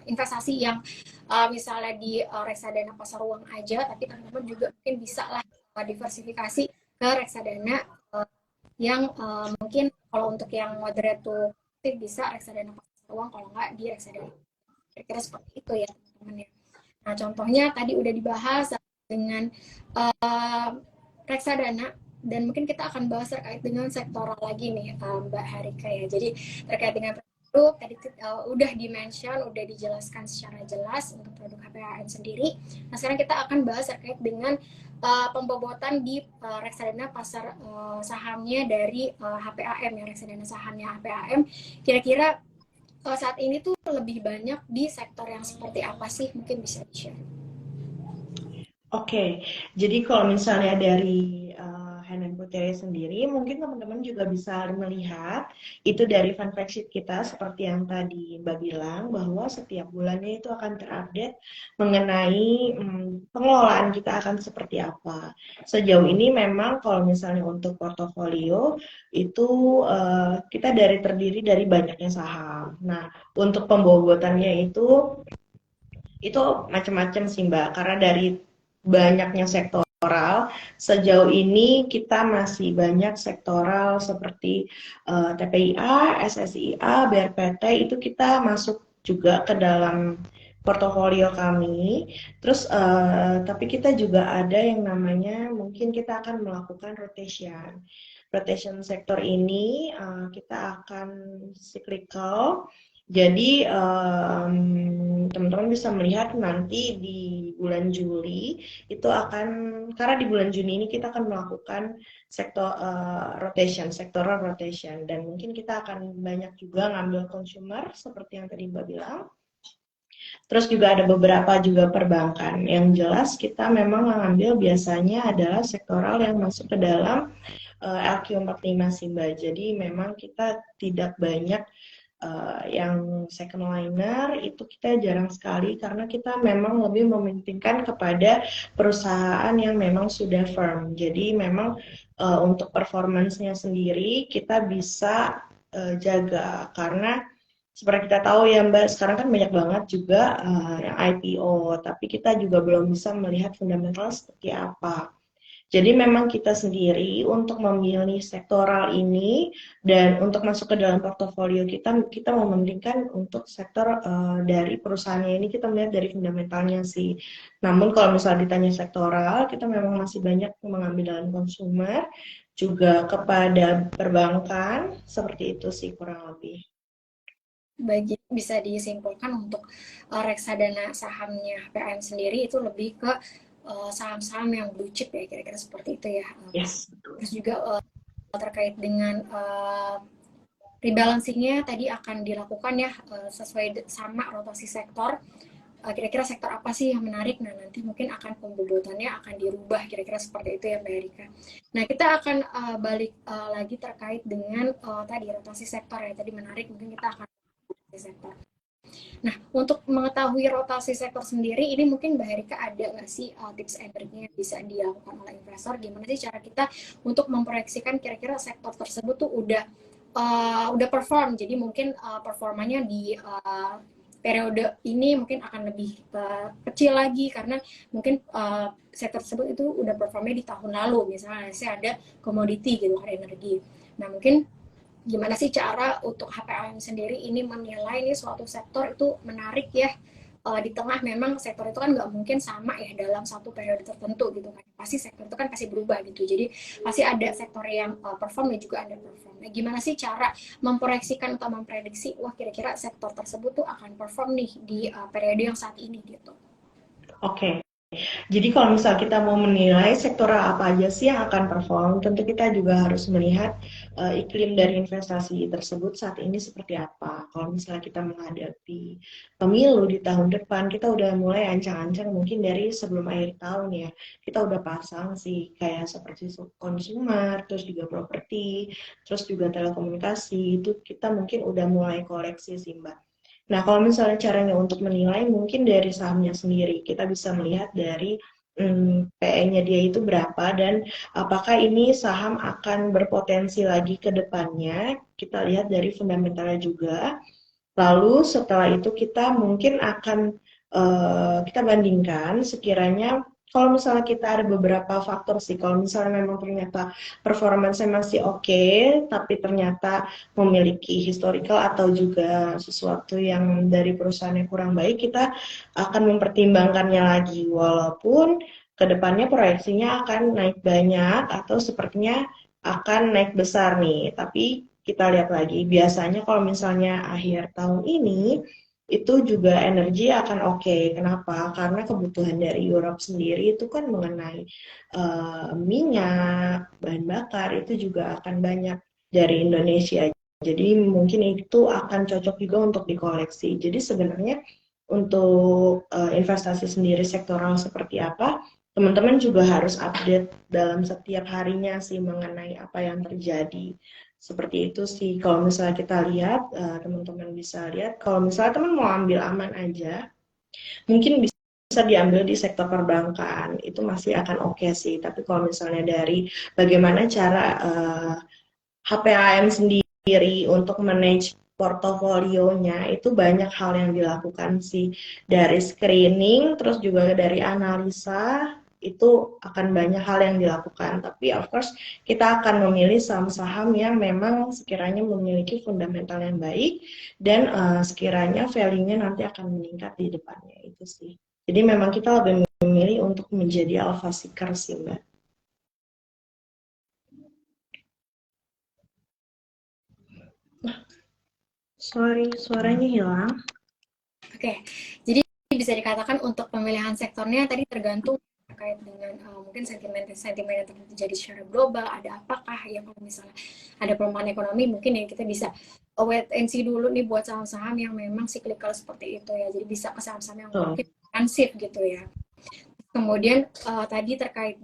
investasi yang misalnya di reksadana pasar uang aja, tapi teman-teman juga mungkin bisa lah diversifikasi ke reksadana yang mungkin kalau untuk yang moderate to bisa reksadana pasar uang, kalau nggak di reksadana. Kira-kira seperti itu ya teman-teman ya. Nah contohnya tadi udah dibahas dengan reksadana, dan mungkin kita akan bahas terkait dengan sektoral lagi nih Mbak Harika ya. Jadi terkait dengan produk tadi udah dimention, udah dijelaskan secara jelas untuk produk HPAM sendiri. Nah sekarang kita akan bahas terkait dengan pembobotan di reksadana pasar sahamnya dari HPAM ya, reksadana sahamnya HPAM. Kira-kira saat ini tuh lebih banyak di sektor yang seperti apa sih? Mungkin bisa di-share. Oke, jadi kalau misalnya dari Hanan Putri sendiri, mungkin teman-teman juga bisa melihat itu dari fun fact sheet kita seperti yang tadi Mbak bilang bahwa setiap bulannya itu akan terupdate mengenai pengelolaan kita akan seperti apa. Sejauh ini memang kalau misalnya untuk portofolio itu kita terdiri dari banyaknya saham. Nah, untuk pembobotannya itu macam-macam sih Mbak, karena dari banyaknya sektoral, sejauh ini kita masih banyak sektoral seperti TPIA, SSIA, BRPT, itu kita masuk juga ke dalam portofolio kami. Terus tapi kita juga ada yang namanya mungkin kita akan melakukan rotation. Rotation sektor ini kita akan cyclical. Jadi teman-teman bisa melihat nanti di bulan Juli itu akan, karena di bulan Juni ini kita akan melakukan sektor rotation, sektoral rotation, dan mungkin kita akan banyak juga ngambil consumer seperti yang tadi Mbak bilang. Terus juga ada beberapa juga perbankan. Yang jelas kita memang mengambil biasanya adalah sektoral yang masuk ke dalam LQ45 sih Mbak. Jadi memang kita tidak banyak yang second liner, itu kita jarang sekali karena kita memang lebih mementingkan kepada perusahaan yang memang sudah firm. Jadi memang untuk performance-nya sendiri kita bisa jaga, karena seperti kita tahu ya Mbak, sekarang kan banyak banget juga yang IPO, tapi kita juga belum bisa melihat fundamental seperti apa. Jadi memang kita sendiri untuk memilih sektoral ini dan untuk masuk ke dalam portofolio kita mementingkan untuk sektor dari perusahaannya ini, kita melihat dari fundamentalnya sih. Namun kalau misalnya ditanya sektoral, kita memang masih banyak mengambil dalam consumer, juga kepada perbankan, seperti itu sih kurang lebih. Bagi bisa disimpulkan untuk reksadana sahamnya HPAM sendiri itu lebih ke saham-saham yang blue chip ya, kira-kira seperti itu ya. Yes. Terus juga terkait dengan rebalancingnya tadi akan dilakukan ya sesuai sama rotasi sektor. Kira-kira sektor apa sih yang menarik? Nah nanti mungkin akan pembobotannya akan dirubah, kira-kira seperti itu ya Mbak Erika. Nah kita akan balik lagi terkait dengan tadi rotasi sektor ya, tadi menarik, mungkin kita akan sektor. Nah, untuk mengetahui rotasi sektor sendiri, ini mungkin Mbak Erika ada nggak sih tips and triknya yang bisa dilakukan oleh investor? Gimana sih cara kita untuk memproyeksikan kira-kira sektor tersebut tuh udah perform, jadi mungkin performanya di periode ini mungkin akan lebih kecil lagi karena mungkin sektor tersebut itu udah performnya di tahun lalu, misalnya saya ada komoditi gitu kan, energi. Nah mungkin gimana sih cara untuk HPAM sendiri ini menilai nih suatu sektor itu menarik ya, di tengah memang sektor itu kan nggak mungkin sama ya dalam satu periode tertentu gitu kan, pasti sektor itu kan pasti berubah gitu, jadi pasti ada sektor yang perform dan juga ada perform. Nah, gimana sih cara memproyeksikan atau memprediksi wah kira-kira sektor tersebut tuh akan perform nih di periode yang saat ini gitu. Oke. Jadi kalau misal kita mau menilai sektoral apa aja sih yang akan perform, tentu kita juga harus melihat iklim dari investasi tersebut saat ini seperti apa. Kalau misalnya kita menghadapi pemilu di tahun depan, kita udah mulai ancang-ancang mungkin dari sebelum akhir tahun ya. Kita udah pasang sih kayak seperti consumer, terus juga properti, terus juga telekomunikasi, itu kita mungkin udah mulai koleksi sih Mbak. Nah, kalau misalnya caranya untuk menilai, mungkin dari sahamnya sendiri. Kita bisa melihat dari PE-nya dia itu berapa, dan apakah ini saham akan berpotensi lagi ke depannya. Kita lihat dari fundamentalnya juga. Lalu setelah itu kita mungkin akan kita bandingkan sekiranya kalau misalnya kita ada beberapa faktor sih, kalau misalnya memang ternyata performance-nya masih oke, tapi ternyata memiliki historical atau juga sesuatu yang dari perusahaannya kurang baik, kita akan mempertimbangkannya lagi, walaupun kedepannya proyeksinya akan naik banyak atau sepertinya akan naik besar nih, tapi kita lihat lagi. Biasanya kalau misalnya akhir tahun ini, itu juga energi akan oke. Kenapa? Karena kebutuhan dari Europe sendiri itu kan mengenai minyak, bahan bakar, itu juga akan banyak dari Indonesia. Jadi mungkin itu akan cocok juga untuk dikoleksi. Jadi sebenarnya untuk investasi sendiri sektoral seperti apa, teman-teman juga harus update dalam setiap harinya sih mengenai apa yang terjadi. Seperti itu sih. Kalau misalnya kita lihat, teman-teman bisa lihat, kalau misalnya teman mau ambil aman aja, mungkin bisa diambil di sektor perbankan. Itu masih akan oke sih. Tapi kalau misalnya dari bagaimana cara HPAM sendiri untuk manage portofolionya, itu banyak hal yang dilakukan sih. Dari screening, terus juga dari analisa, itu akan banyak hal yang dilakukan. Tapi of course kita akan memilih saham-saham yang memang sekiranya memiliki fundamental yang baik dan sekiranya value-nya nanti akan meningkat di depannya itu sih. Jadi memang kita lebih memilih untuk menjadi alpha seeker sih Mbak. Sorry, suaranya hilang. Oke, jadi bisa dikatakan untuk pemilihan sektornya tadi tergantung terkait dengan mungkin sentimen yang terjadi secara global, ada apakah ya kalau misalnya ada pelemahan ekonomi mungkin ya kita bisa wait and see dulu nih buat saham-saham yang memang cyclical seperti itu ya, jadi bisa ke saham-saham yang Tuh. mungkin defensif gitu ya. Kemudian tadi terkait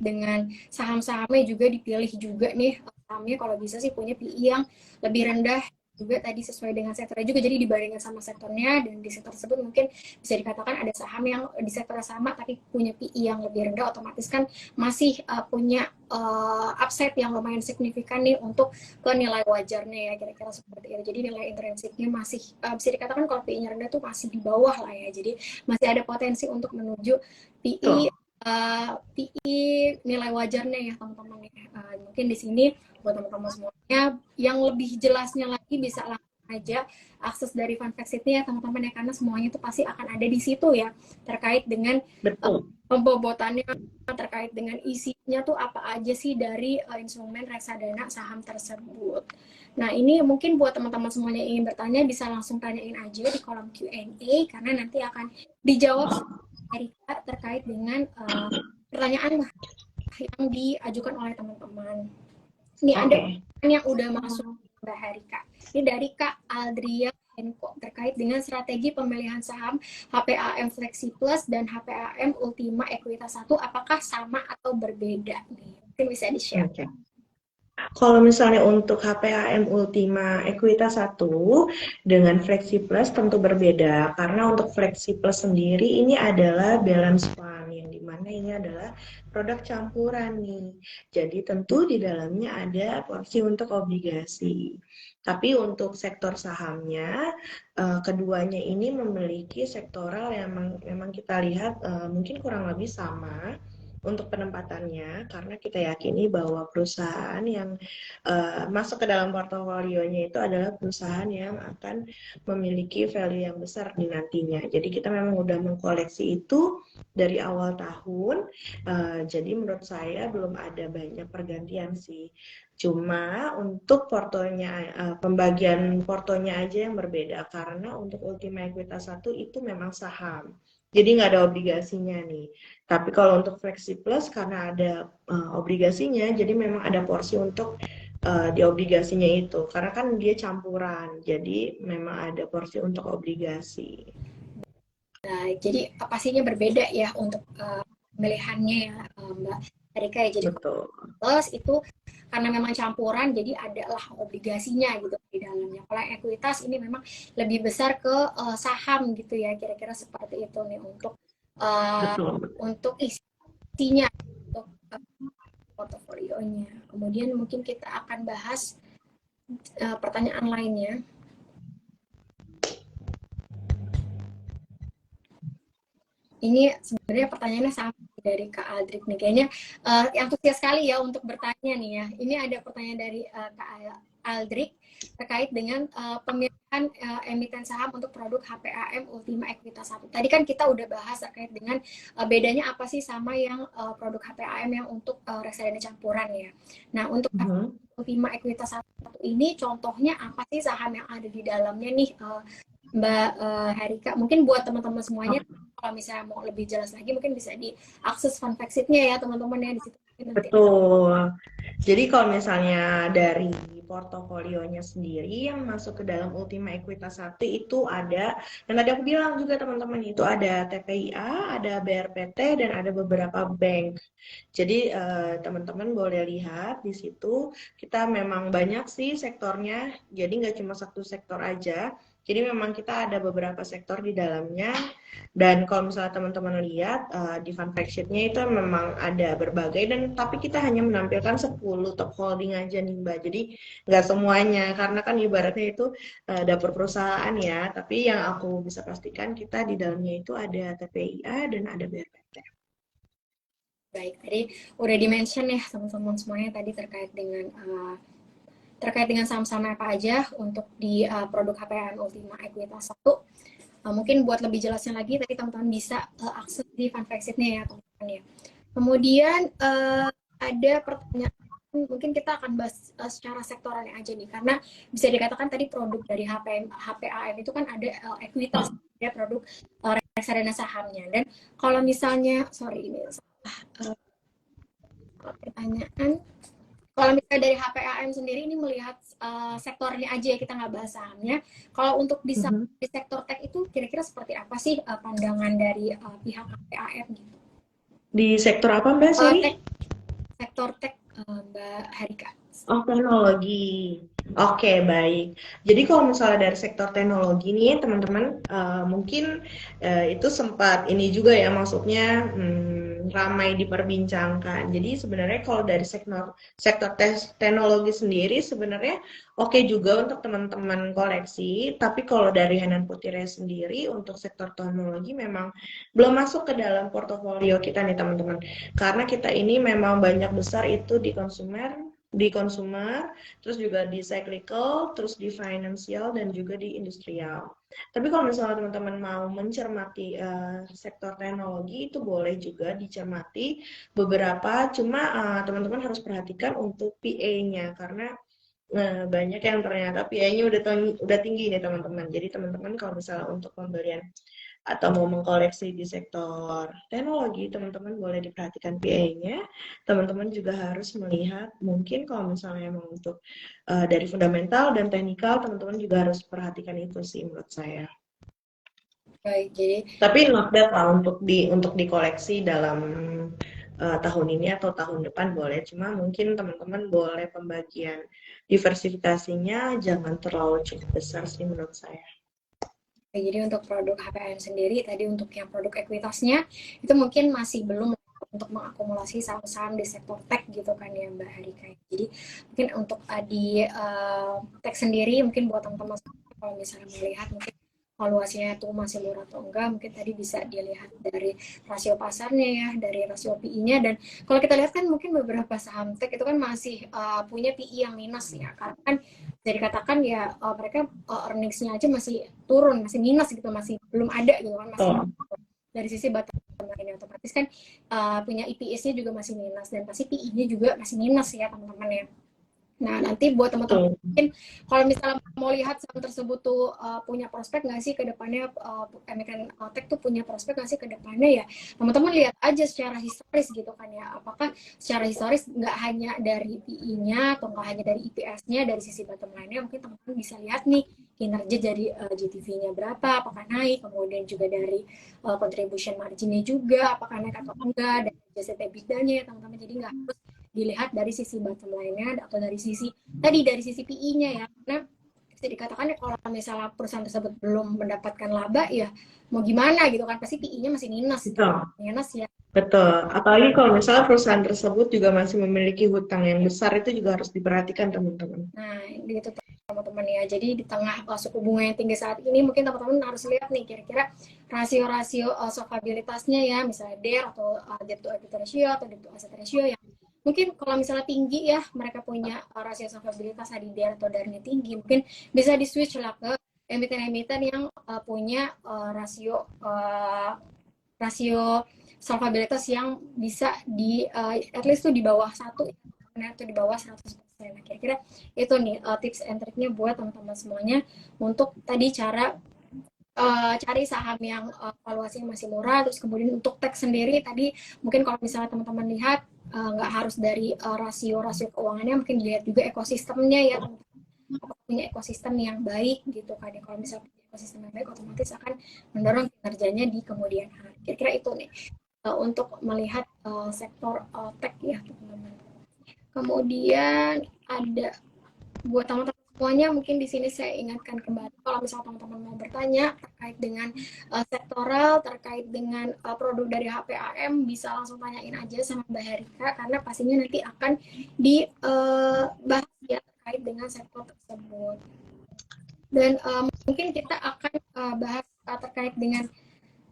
dengan saham-sahamnya juga dipilih juga nih sahamnya kalau bisa sih punya PI yang lebih rendah juga tadi sesuai dengan sektornya juga, jadi dibandingkan sama sektornya dan di sektor tersebut mungkin bisa dikatakan ada saham yang di sektor sama tapi punya PI yang lebih rendah, otomatis kan masih punya upside yang lumayan signifikan nih untuk ke nilai wajarnya ya, kira-kira seperti itu. Jadi nilai intrinsiknya masih bisa dikatakan kalau PI-nya rendah tuh masih di bawah lah ya, jadi masih ada potensi untuk menuju PI Tuh. PI nilai wajarnya ya teman-teman ya. Mungkin di sini buat teman-teman semuanya yang lebih jelasnya lagi bisa langsung aja akses dari fun fact sheet-nya ya teman-teman ya, karena semuanya itu pasti akan ada di situ ya, terkait dengan Betul. pembobotannya, terkait dengan isinya tuh apa aja sih dari instrumen reksadana saham tersebut. Nah ini mungkin buat teman-teman semuanya yang ingin bertanya bisa langsung tanyain aja di kolom Q&A karena nanti akan dijawab Erika terkait dengan pertanyaan yang diajukan oleh teman-teman. Ini ada yang udah masuk Mbak Erika. Ini dari Kak Aldria Enko terkait dengan strategi pemilihan saham HPAM Flexi Plus dan HPAM Ultima Equitas 1 apakah sama atau berbeda nih? Mungkin bisa di-share. Okay. Kalau misalnya untuk HPAM Ultima Equitas 1 dengan Flexi Plus tentu berbeda, karena untuk Flexi Plus sendiri ini adalah balance fund, yang dimana ini adalah produk campuran nih. Jadi tentu di dalamnya ada porsi untuk obligasi. Tapi untuk sektor sahamnya, keduanya ini memiliki sektoral yang memang kita lihat mungkin kurang lebih sama untuk penempatannya, karena kita yakini bahwa perusahaan yang masuk ke dalam portofolionya itu adalah perusahaan yang akan memiliki value yang besar di nantinya. Jadi kita memang udah mengkoleksi itu dari awal tahun, jadi menurut saya belum ada banyak pergantian sih. Cuma untuk portonya, pembagian portonya aja yang berbeda, karena untuk Ultima Equitas 1 itu memang saham. Jadi nggak ada obligasinya nih. Tapi kalau untuk Flexi Plus karena ada obligasinya, jadi memang ada porsi untuk di obligasinya itu. Karena kan dia campuran, jadi memang ada porsi untuk obligasi. Nah, jadi pastinya berbeda ya untuk pemilihannya ya Mbak Erika ya. Jadi Betul. plus itu karena memang campuran jadi adalah obligasinya gitu di dalamnya. Kalau ekuitas ini memang lebih besar ke saham gitu ya, kira-kira seperti itu nih uh, Betul. untuk isinya, untuk portofolionya. Kemudian mungkin kita akan bahas pertanyaan lainnya. Ini sebenarnya pertanyaannya sama dari Kak Aldrik nih. Kayaknya antusias sekali ya untuk bertanya nih ya. Ini ada pertanyaan dari Kak Aldrik terkait dengan pemilihan emiten saham untuk produk HPAM Ultima Equitas 1. Tadi kan kita udah bahas terkait dengan bedanya apa sih sama yang produk HPAM yang untuk reksadana campuran ya. Nah, untuk Ultima Equitas 1 ini contohnya apa sih saham yang ada di dalamnya nih Mbak Harika? Mungkin buat teman-teman semuanya kalau misalnya mau lebih jelas lagi mungkin bisa diakses fun fact sheet-nya ya teman-teman ya di situ nanti. Betul. Jadi kalau misalnya dari portofolionya sendiri yang masuk ke dalam Ultima Equitas 1 itu ada, dan tadi aku bilang juga teman-teman itu ada TPIA, ada BRPT, dan ada beberapa bank. Jadi teman-teman boleh lihat di situ kita memang banyak sih sektornya, jadi nggak cuma satu sektor aja. Jadi memang kita ada beberapa sektor di dalamnya. Dan kalau misalnya teman-teman lihat di fun fact sheet-nya itu memang ada berbagai, dan tapi kita hanya menampilkan 10 top holding aja nih Mbak. Jadi nggak semuanya, karena kan ibaratnya itu dapur perusahaan ya. Tapi yang aku bisa pastikan kita di dalamnya itu ada TPIA dan ada BRPT. Baik, tadi udah di-mention ya teman-teman semuanya tadi terkait dengan saham-saham apa aja untuk di produk HPAM Ultima Equitas 1. Mungkin buat lebih jelasnya lagi tadi teman-teman bisa akses di fun fact sheet-nya ya teman-teman ya. Kemudian ada pertanyaan, mungkin kita akan bahas secara sektorannya aja nih, karena bisa dikatakan tadi produk dari HPAM itu kan ada ekuitas ya, produk reksadana sahamnya. Dan kalau misalnya pertanyaan, kalau misalnya dari HPAM sendiri ini melihat sektornya aja ya, kita nggak bahas sahamnya. Kalau untuk di sektor tech itu kira-kira seperti apa sih pandangan dari pihak HPAM gitu? Di sektor apa Mbak? Sorry? Sektor tech Mbak Harika. Oh, teknologi. Oke, baik. Jadi kalau misalnya dari sektor teknologi nih, teman-teman, mungkin itu sempat ini juga ya, maksudnya ramai diperbincangkan. Jadi sebenarnya kalau dari sektor teknologi sendiri sebenarnya oke juga untuk teman-teman koleksi, tapi kalau dari Hanan Putire sendiri untuk sektor teknologi memang belum masuk ke dalam portofolio kita nih teman-teman. Karena kita ini memang banyak besar itu di consumer, terus juga di cyclical, terus di financial, dan juga di industrial. Tapi kalau misalnya teman-teman mau mencermati sektor teknologi, itu boleh juga dicermati beberapa, cuma teman-teman harus perhatikan untuk PA-nya, karena banyak yang ternyata PA-nya udah tinggi nih teman-teman. Jadi teman-teman kalau misalnya untuk pembelian atau mau mengkoleksi di sektor teknologi, teman-teman boleh diperhatikan PA-nya. Teman-teman juga harus melihat, mungkin kalau misalnya emang untuk dari fundamental dan teknikal, teman-teman juga harus perhatikan itu sih menurut saya. Baik, jadi tapi not bad lah untuk dikoleksi dalam tahun ini atau tahun depan boleh. Cuma mungkin teman-teman boleh pembagian diversifikasinya jangan terlalu cukup besar sih menurut saya. jadi untuk produk HPAM sendiri, tadi untuk yang produk ekuitasnya, itu mungkin masih belum untuk mengakumulasi saham-saham di sektor tech gitu kan ya Mbak Harika. Jadi mungkin untuk di tech sendiri, mungkin buat teman-teman kalau misalnya melihat mungkin valuasinya itu masih murah atau enggak, mungkin tadi bisa dilihat dari rasio pasarnya ya, dari rasio PI-nya. Dan kalau kita lihat kan mungkin beberapa saham tech itu kan masih punya PI yang minus ya, karena kan jadi katakan ya mereka earnings-nya aja masih turun, masih minus gitu, masih belum ada gitu kan, masih dari sisi bottom line otomatis kan punya EPS-nya juga masih minus, dan pasti PI-nya juga masih minus ya teman-teman ya. Nah, nanti buat teman-teman mungkin kalau misalnya mau lihat saham tersebut tuh punya prospek nggak sih ke depannya, emiten tech tuh punya prospek nggak sih ke depannya ya, teman-teman lihat aja secara historis gitu kan ya, apakah secara historis nggak hanya dari PI-nya atau nggak hanya dari EPS-nya, dari sisi bottom line-nya mungkin teman-teman bisa lihat nih kinerja dari GTV-nya berapa, apakah naik, kemudian juga dari contribution margin-nya juga apakah naik atau enggak, dari adjusted EBITDA-nya ya teman-teman. Jadi nggak harus dilihat dari sisi bottom line-nya atau dari sisi PI-nya ya, karena bisa dikatakan ya kalau misalnya perusahaan tersebut belum mendapatkan laba ya mau gimana gitu kan, pasti PI-nya masih minus ya Betul. Apalagi kalau misalnya perusahaan tersebut juga masih memiliki hutang yang besar, itu juga harus diperhatikan teman-teman. Nah, gitu teman-teman ya. Jadi di tengah suku bunga yang tinggi saat ini, mungkin teman-teman harus lihat nih kira-kira rasio-rasio solvabilitasnya ya, misalnya DER atau debt to equity ratio atau debt to asset ratio yang mungkin kalau misalnya tinggi ya, mereka punya rasio solvabilitas di DER atau DER-nya tinggi, mungkin bisa di switch lah ke emiten-emiten yang punya rasio solvabilitas yang bisa di at least tuh di bawah satu atau di bawah 100%. Nah, kira-kira itu nih tips and triknya buat teman-teman semuanya untuk tadi cara cari saham yang valuasinya masih murah. Terus kemudian untuk teks sendiri tadi mungkin kalau misalnya teman-teman lihat nggak harus dari rasio-rasio keuangannya, mungkin dilihat juga ekosistemnya ya, punya ekosistem yang baik gitu kan ya. Kalau misalnya punya ekosistem yang baik, otomatis akan mendorong kinerjanya di kemudian hari. Kira-kira itu nih untuk melihat sektor tech ya teman-teman. Kemudian ada buat teman-teman semuanya, mungkin di sini saya ingatkan kembali kalau misalnya teman-teman mau bertanya terkait dengan sektoral, terkait dengan produk dari HPAM, bisa langsung tanyain aja sama Mbak Herika karena pastinya nanti akan dibahas ya terkait dengan sektor tersebut. Dan mungkin kita akan bahas terkait dengan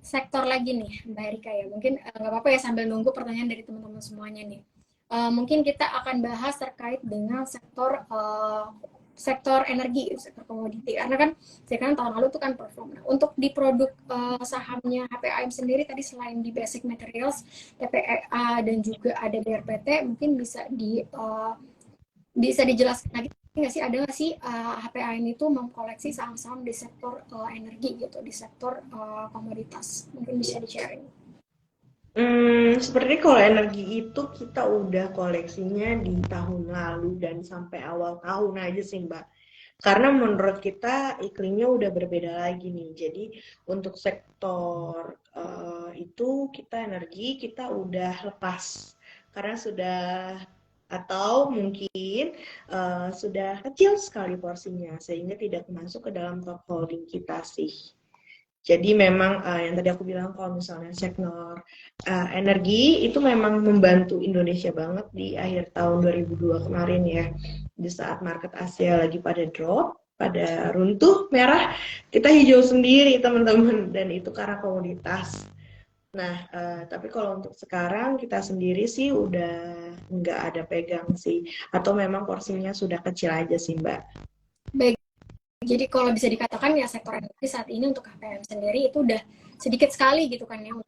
sektor lagi nih Mbak Erika ya. Mungkin nggak apa-apa ya sambil nunggu pertanyaan dari teman-teman semuanya nih. Mungkin kita akan bahas terkait dengan sektor energi, sektor komoditi. Karena kan sekarang tahun lalu itu kan perform. Nah, untuk di produk sahamnya HPAM sendiri tadi selain di basic materials, TPA dan juga ada BRPT, mungkin bisa dijelaskan lagi nggak sih, ada nggak sih HPAM itu mengkoleksi saham-saham di sektor energi gitu, di sektor komoditas, mungkin bisa di-sharing. Seperti kalau energi itu kita udah koleksinya di tahun lalu dan sampai awal tahun aja sih Mbak. Karena menurut kita iklimnya udah berbeda lagi nih. Jadi untuk sektor itu kita energi kita udah lepas karena sudah atau mungkin sudah kecil sekali porsinya sehingga tidak masuk ke dalam top holding kita sih. Jadi memang yang tadi aku bilang kalau misalnya sektor energi itu memang membantu Indonesia banget di akhir tahun 2002 kemarin ya. Di saat market Asia lagi pada drop, pada runtuh merah, kita hijau sendiri teman-teman dan itu karena komoditas. Nah, tapi kalau untuk sekarang kita sendiri sih udah nggak ada pegang sih, atau memang porsinya sudah kecil aja sih Mbak. Baik, jadi kalau bisa dikatakan ya sektor energi saat ini untuk HPM sendiri itu udah sedikit sekali gitu kan ya,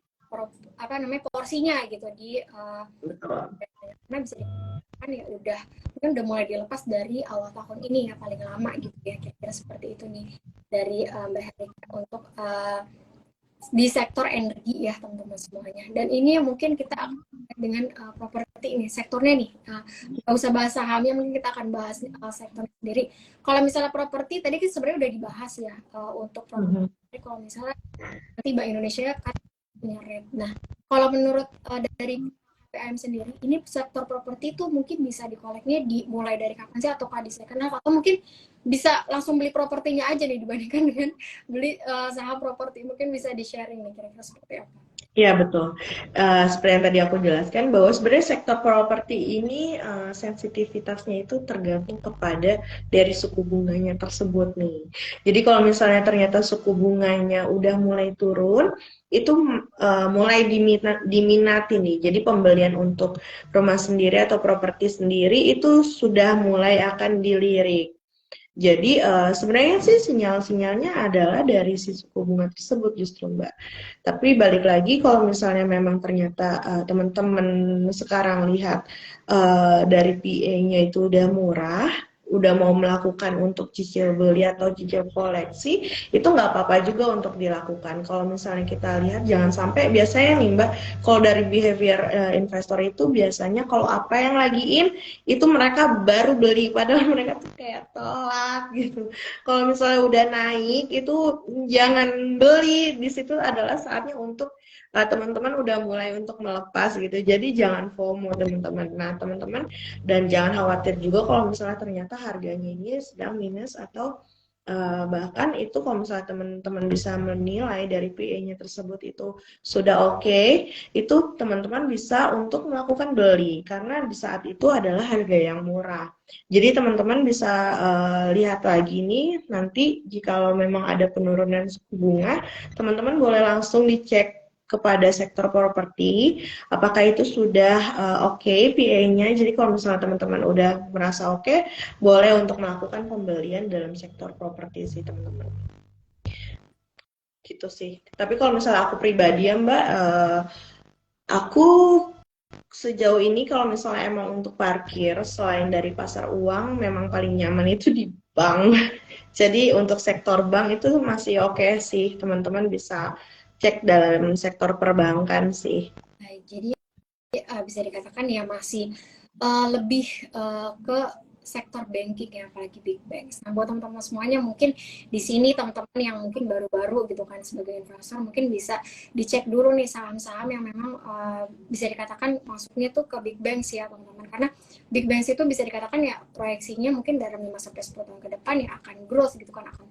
apa namanya porsinya gitu di Betul. karena bisa dikatakan ya udah mungkin udah mulai dilepas dari awal tahun ini ya paling lama gitu ya, kira-kira seperti itu nih dari Mbak Herika untuk di sektor energi ya teman-teman semuanya. Dan ini mungkin kita akan dengan properti ini sektornya nih. Nggak usah bahas sahamnya, mungkin kita akan bahas sektor sendiri. Kalau misalnya properti tadi kan sebenarnya udah dibahas ya untuk properti. Kalau misalnya nanti Bank Indonesia kan punya rate. Nah, kalau menurut dari PAM sendiri, ini sektor properti itu mungkin bisa dikoleknya mulai dari kapan sih, atau di second half, atau mungkin bisa langsung beli propertinya aja nih dibandingkan dengan beli saham properti. Mungkin bisa di-sharing nih kira-kira seperti apa. Iya betul. Seperti yang tadi aku jelaskan bahwa sebenarnya sektor properti ini sensitivitasnya itu tergantung kepada dari suku bunganya tersebut nih. Jadi kalau misalnya ternyata suku bunganya udah mulai turun, itu mulai diminati nih. Jadi pembelian untuk rumah sendiri atau properti sendiri itu sudah mulai akan dilirik. Jadi sebenarnya sih sinyal-sinyalnya adalah dari si suku bunga tersebut justru Mbak. Tapi balik lagi kalau misalnya memang ternyata teman-teman sekarang lihat dari PA-nya itu udah murah, udah mau melakukan untuk cicil beli atau cicil koleksi, itu nggak apa-apa juga untuk dilakukan. Kalau misalnya kita lihat jangan sampai biasanya nih Mbak, kalau dari behavior investor itu biasanya kalau apa yang lagi in itu mereka baru beli padahal mereka tuh kayak telat gitu. Kalau misalnya udah naik itu jangan beli, di situ adalah saatnya untuk teman-teman udah mulai untuk melepas gitu. Jadi jangan FOMO teman-teman. Nah, teman-teman dan jangan khawatir juga kalau misalnya ternyata harganya ini sedang minus atau Bahkan itu kalau misalnya teman-teman bisa menilai dari PA-nya tersebut itu sudah oke, itu teman-teman bisa untuk melakukan beli karena di saat itu adalah harga yang murah. Jadi teman-teman bisa lihat lagi nih nanti jikalau memang ada penurunan suku bunga, teman-teman boleh langsung dicek kepada sektor properti apakah itu sudah oke PA-nya. Jadi kalau misalnya teman-teman udah merasa oke, boleh untuk melakukan pembelian dalam sektor properti sih teman-teman. Gitu sih. Tapi kalau misalnya aku pribadi ya Mbak, aku sejauh ini kalau misalnya emang untuk parkir selain dari pasar uang memang paling nyaman itu di bank. Jadi untuk sektor bank itu masih oke sih, teman-teman bisa cek dalam sektor perbankan sih. Baik, jadi bisa dikatakan ya masih lebih ke sektor banking ya, apalagi big banks. Nah, buat teman-teman semuanya mungkin di sini teman-teman yang mungkin baru-baru gitu kan sebagai investor mungkin bisa dicek dulu nih saham-saham yang memang bisa dikatakan masuknya tuh ke big banks ya teman-teman. Karena big banks itu bisa dikatakan ya proyeksinya mungkin dalam 5 sampai 10 tahun ke depan ya akan growth gitu kan, akan